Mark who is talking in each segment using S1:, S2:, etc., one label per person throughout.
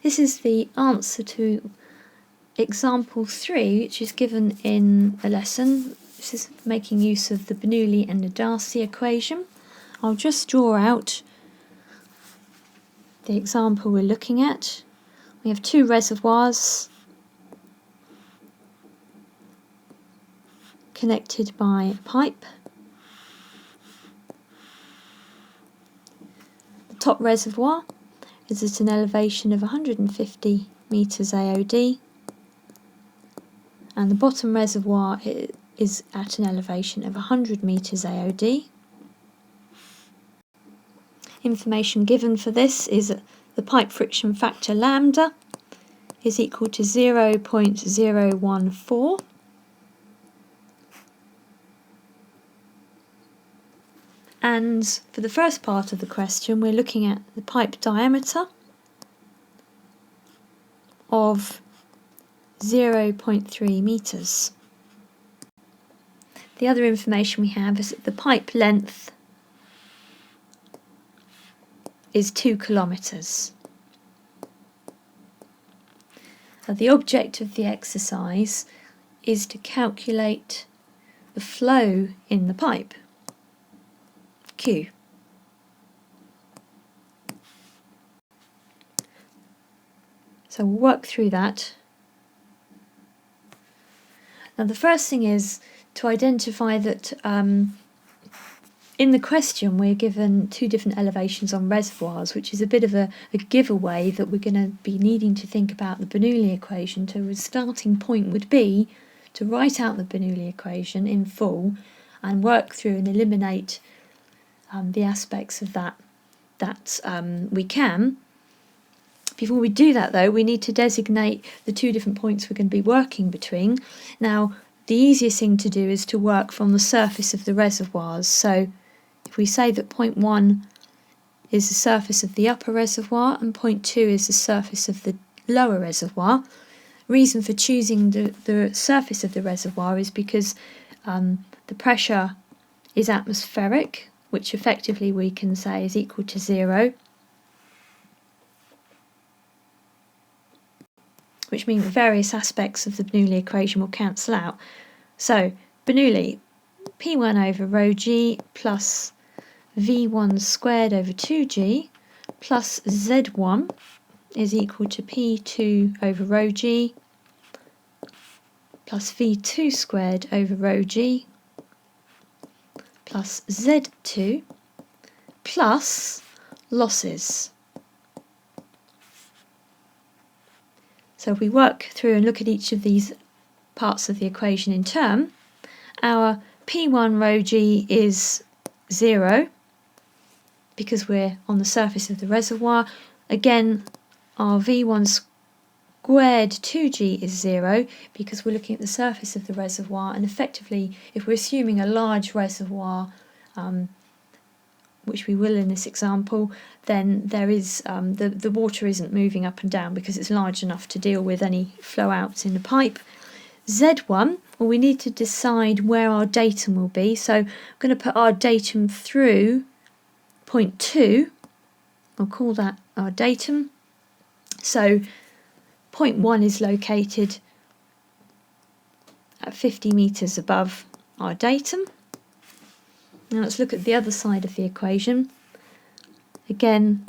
S1: This is the answer to example 3, which is given in the lesson. This is making use of the Bernoulli and the Darcy equation. I'll just draw out the example we're looking at. We have two reservoirs connected by a pipe. The top reservoir is at an elevation of 150 metres AOD, and the bottom reservoir is at an elevation of 100 metres AOD. Information given for this is that the pipe friction factor lambda is equal to 0.014. And for the first part of the question, we're looking at the pipe diameter of 0.3 metres. The other information we have is that the pipe length is 2 kilometres. The object of the exercise is to calculate the flow in the pipe, Q. So we'll work through that. Now the first thing is to identify that in the question we're given two different elevations on reservoirs, which is a bit of a giveaway that we're going to be needing to think about the Bernoulli equation. So the starting point would be to write out the Bernoulli equation in full and work through and eliminate the aspects of that we can. Before we do that though, we need to designate the two different points we're going to be working between. Now the easiest thing to do is to work from the surface of the reservoirs. So if we say that point 1 is the surface of the upper reservoir and point 2 is the surface of the lower reservoir, reason for choosing the surface of the reservoir is because the pressure is atmospheric, which effectively we can say is equal to 0, which means various aspects of the Bernoulli equation will cancel out. So Bernoulli, P1 over rho g plus V1 squared over 2g plus Z1 is equal to P2 over rho g plus V2 squared over rho g plus Z2 plus losses. So if we work through and look at each of these parts of the equation in turn, our P1 rho g is 0 because we're on the surface of the reservoir. Again, our V1 squared 2g is 0 because we're looking at the surface of the reservoir, and effectively if we're assuming a large reservoir, which we will in this example, then there is the water isn't moving up and down because it's large enough to deal with any flow outs in the pipe. Z1, well, we need to decide where our datum will be, so I'm going to put our datum through point 2. I'll call that our datum. So point 1 is located at 50 metres above our datum. Now let's look at the other side of the equation. Again,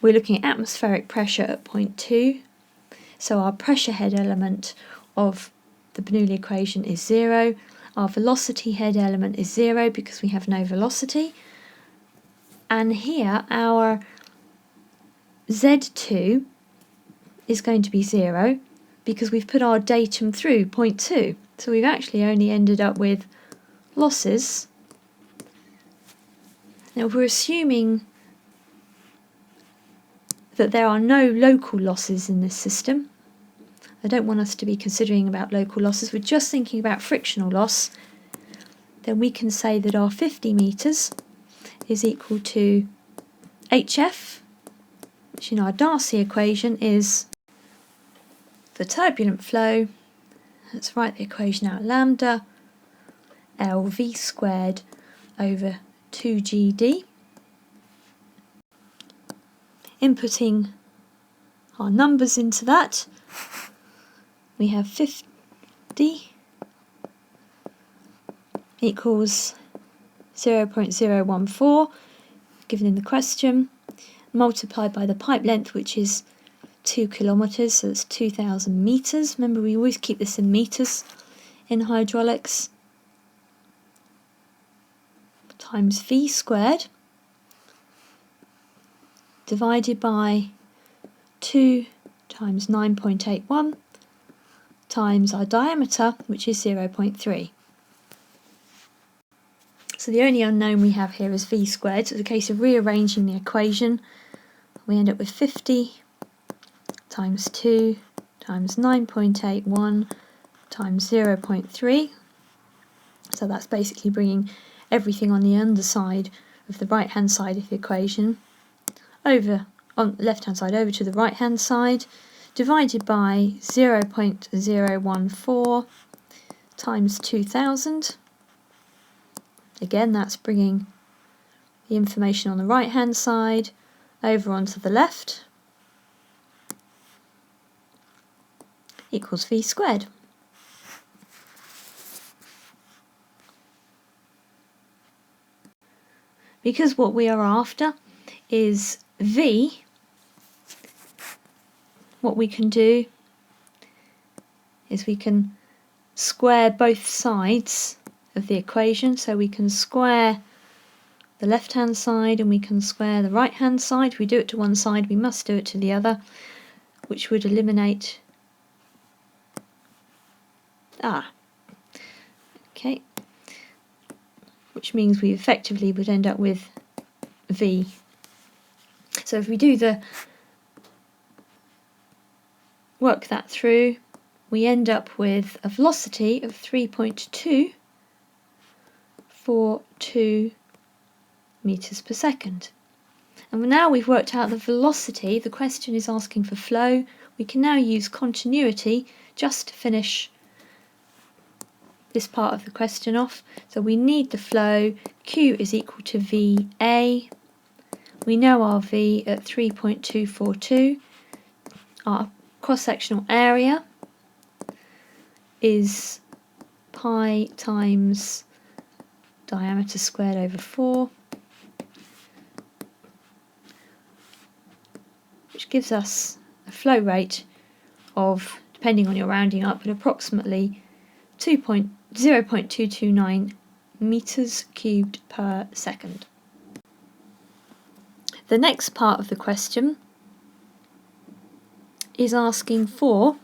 S1: we're looking at atmospheric pressure at point 2. So our pressure head element of the Bernoulli equation is 0. Our velocity head element is 0 because we have no velocity. And here our Z2 is going to be 0 because we've put our datum through point 2. So we've actually only ended up with losses. Now we're assuming that there are no local losses in this system. I don't want us to be considering about local losses, we're just thinking about frictional loss. Then we can say that our 50 metres is equal to HF, which in our Darcy equation is for turbulent flow, let's write the equation out, lambda LV squared over 2GD. Inputting our numbers into that. We have 50 equals 0.014, given in the question, multiplied by the pipe length, which is 2 kilometres, so it's 2,000 metres. Remember, we always keep this in metres in hydraulics, times v squared, divided by 2 times 9.81 times our diameter, which is 0.3. So the only unknown we have here is v squared, so it's a case of rearranging the equation. We end up with 50 times 2 times 9.81 times 0.3. So that's basically bringing everything on the underside of the right hand side of the equation over on the left hand side over to the right hand side, divided by 0.014 times 2000. Again, that's bringing the information on the right hand side over onto the left, equals v squared. Because what we are after is v, what we can do is we can square both sides of the equation. So we can square the left hand side and we can square the right hand side. If we do it to one side, we must do it to the other, which would eliminate okay, which means we effectively would end up with v. So if we do work that through, we end up with a velocity of 3.242 meters per second. And now we've worked out the velocity, the question is asking for flow. We can now use continuity just to finish this part of the question off. So we need the flow. Q is equal to VA. We know our V at 3.242. Our cross-sectional area is pi times diameter squared over 4, which gives us a flow rate of, depending on your rounding up, but approximately 0.229 meters cubed per second. The next part of the question is asking for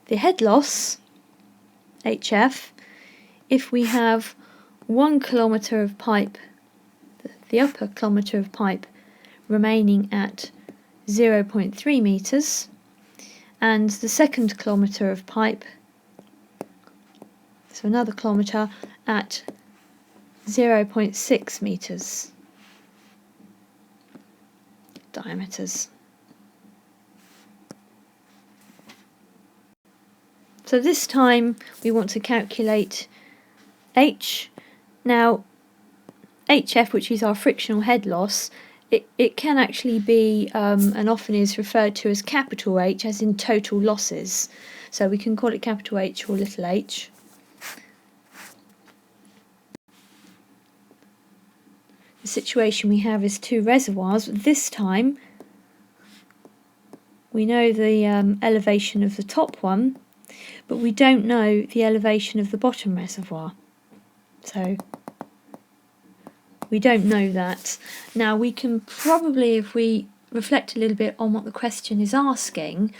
S1: the head loss, HF, if we have 1 kilometre of pipe, the upper kilometre of pipe remaining at 0.3 metres, and the second kilometre of pipe, so another kilometre, at 0.6 metres diameters. So this time we want to calculate H. Now HF, which is our frictional head loss, it can actually be and often is referred to as capital H, as in total losses. So we can call it capital H or little h. The situation we have is two reservoirs. This time we know the elevation of the top one, but we don't know the elevation of the bottom reservoir. So we don't know that. Now we can probably, if we reflect a little bit on what the question is asking,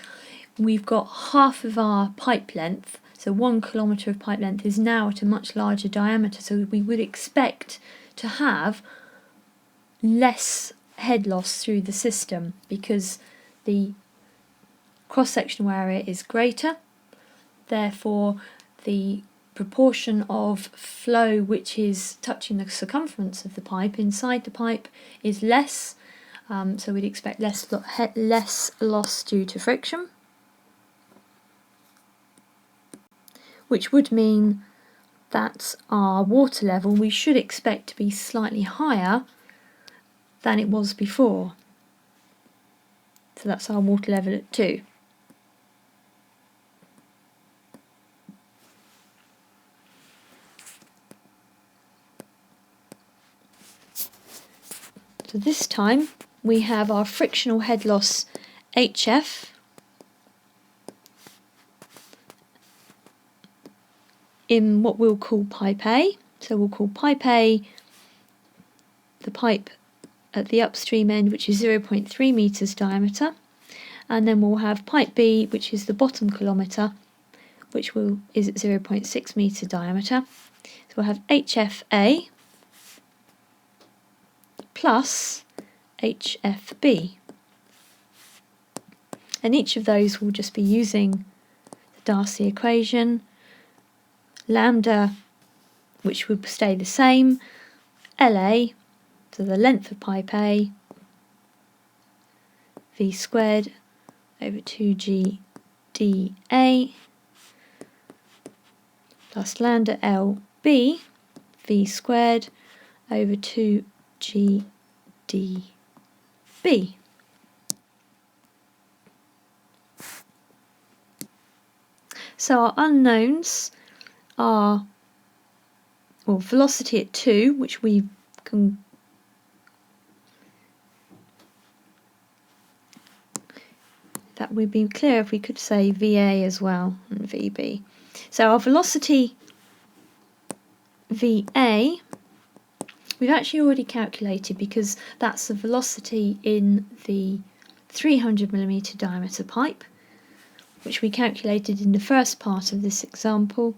S1: we've got half of our pipe length, so 1 kilometre of pipe length is now at a much larger diameter, so we would expect to have less head loss through the system because the cross-sectional area is greater, therefore the proportion of flow which is touching the circumference of the pipe inside the pipe is less, so we'd expect less loss due to friction, which would mean that our water level we should expect to be slightly higher than it was before. So that's our water level at 2. So this time we have our frictional head loss HF in what we'll call pipe A. So we'll call pipe A the pipe at the upstream end, which is 0.3 metres diameter, and then we'll have pipe B, which is the bottom kilometre, which is at 0.6 metre diameter. So we'll have HFA plus HFB. And each of those will just be using the Darcy equation. Lambda, which will stay the same, LA, so the length of pipe A, V squared over 2G dA, plus lambda LB, V squared over 2G dB. So our unknowns are, well, velocity at 2, which we can that would be clear if we could say VA as well and VB. So our velocity VA we've actually already calculated, because that's the velocity in the 300mm diameter pipe, which we calculated in the first part of this example,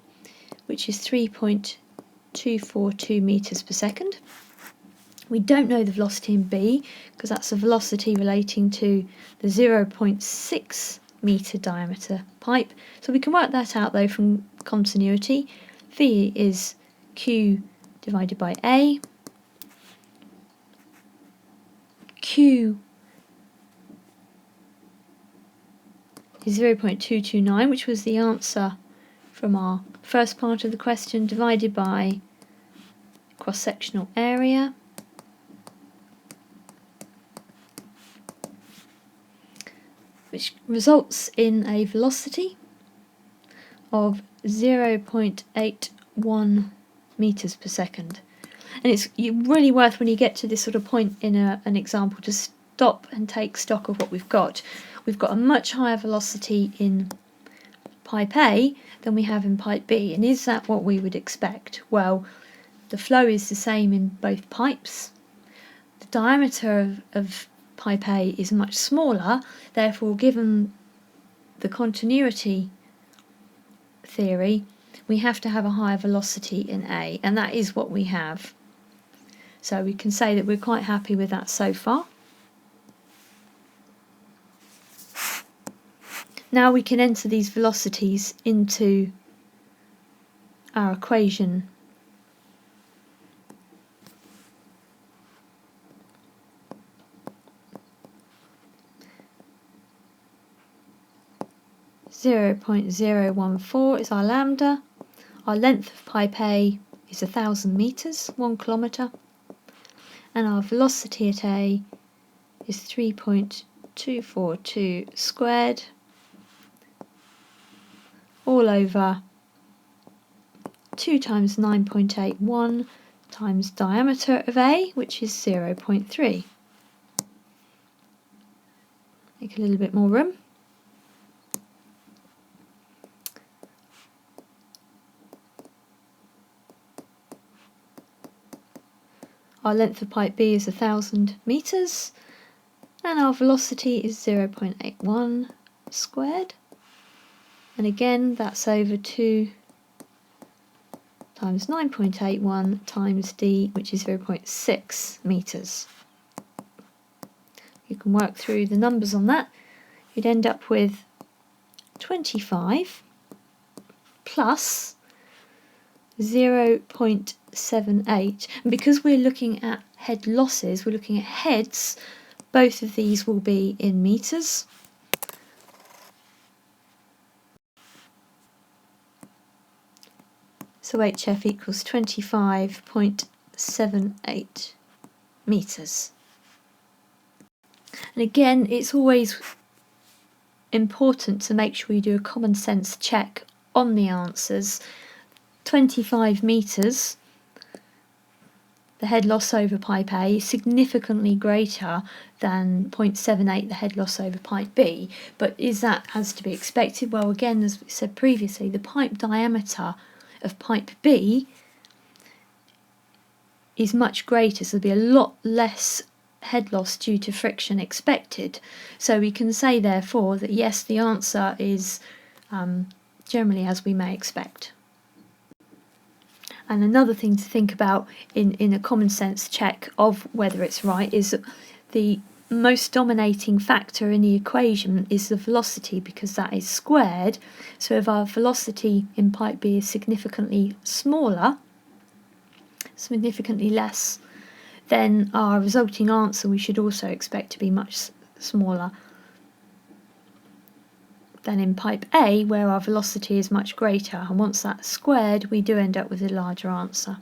S1: which is 3.242 metres per second. We don't know the velocity in B, because that's a velocity relating to the 0.6 metre diameter pipe. So we can work that out though from continuity. V is Q divided by A. Q is 0.229, which was the answer from our first part of the question, divided by cross-sectional area. Which results in a velocity of 0.81 metres per second. And it's really worth, when you get to this sort of point in an example, to stop and take stock of what we've got. We've got a much higher velocity in pipe A than we have in pipe B. And is that what we would expect? Well, the flow is the same in both pipes. The diameter of pipe A is much smaller, therefore, given the continuity theory, we have to have a higher velocity in A, and that is what we have. So we can say that we're quite happy with that so far. Now we can enter these velocities into our equation. .014 is our lambda. Our length of pipe A is 1,000 metres, 1 kilometre. And our velocity at A is 3.242 squared, all over 2 times 9.81 times diameter of A, which is 0.3. Make a little bit more room. Our length of pipe B is 1,000 metres, and our velocity is 0.81 squared. And again, that's over 2 times 9.81 times d, which is 0.6 metres. You can work through the numbers on that. You'd end up with 25 plus 0.78, and because we're looking at head losses, we're looking at heads, both of these will be in metres. So HF equals 25.78 metres. And again, it's always important to make sure you do a common sense check on the answers. 25 metres, the head loss over pipe A is significantly greater than 0.78, the head loss over pipe B. But is that as to be expected? Well, again, as we said previously, the pipe diameter of pipe B is much greater, so there'll be a lot less head loss due to friction expected. So we can say, therefore, that yes, the answer is generally as we may expect. And another thing to think about in a common sense check of whether it's right is that the most dominating factor in the equation is the velocity, because that is squared. So if our velocity in pipe B is significantly smaller, significantly less, then our resulting answer we should also expect to be much smaller than in pipe A, where our velocity is much greater. And once that's squared, we do end up with a larger answer.